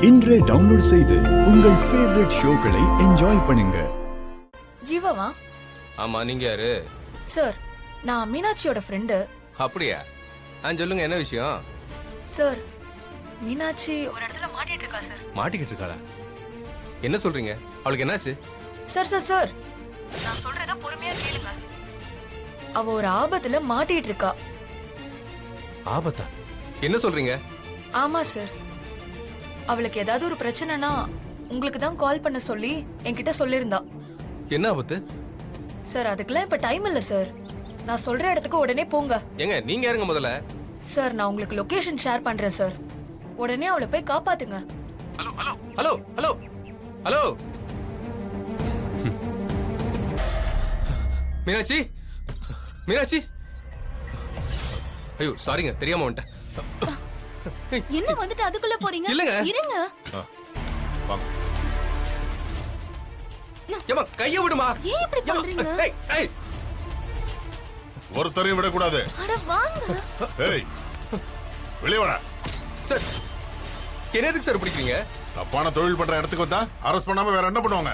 இன்றே டவுன்லோட் செய்து உங்கள் ஃபேவரட் ஷோக்களை என்ஜாய் பண்ணுங்க. ஜீவாவா? ஆமா, நீங்க யாரு? சார், நான் மீனாட்சியோட ஃப்ரெண்டு. அப்படியா? சொல்லுங்க, என்ன விஷயம்? சார், மீனாட்சி ஒரு இடத்துல மாட்டிட்டு இருக்கா சார். மாட்டிக்கிட்டு இருக்காளா? என்ன சொல்றீங்க? அவளுக்கு என்னாச்சு? சார் சார் சார், நான் சொல்றத பொறுமையா கேளுங்க. அவ ஒரு ஆபத்துல மாட்டிட்டு இருக்கா. ஆபத்தா? என்ன சொல்றீங்க? ஆமா சார், அவளுக்கு ஏதாவது ஒரு பிரச்சனைனா உங்களுக்கு தான் கால் பண்ண சொல்லி என்கிட்ட சொல்லியிருந்தா. என்ன ஆபத்து? சார், அதுக்கெல்லாம் இப்ப டைம் இல்ல சார். நான் சொல்ற இடத்துக்கு உடனே போங்க. ஏங்க, நீங்க யாருங்க முதல்ல? சார், நான் உங்களுக்கு லொகேஷன் ஷேர் பண்றேன் சார். உடனே அவளை போய் காப்பாத்துங்க. Hello hello hello hello hello Meenakshi, Meenakshi. ஐயோ, சாரிங்க, தெரியாம வந்துட்டேன். என்ன வந்துட்டு அதுக்குள்ள போறீங்க? இல்லங்க. இருங்க. ஏமா, கைய விடுமா. ஏன் இப்படி பண்றீங்க? ஏய் ஏய், ஒருத்தரையும் விடக்கூடாது. அட வாங்க. ஏய், வெளிய வாடா. சார், என்ன எதுக்கு சார் பிடிக்கிறீங்க? தப்பான தொழில் பண்ற இடத்துக்கு வந்தா அரெஸ்ட் பண்ணாம வேற என்ன பண்ணுவாங்க?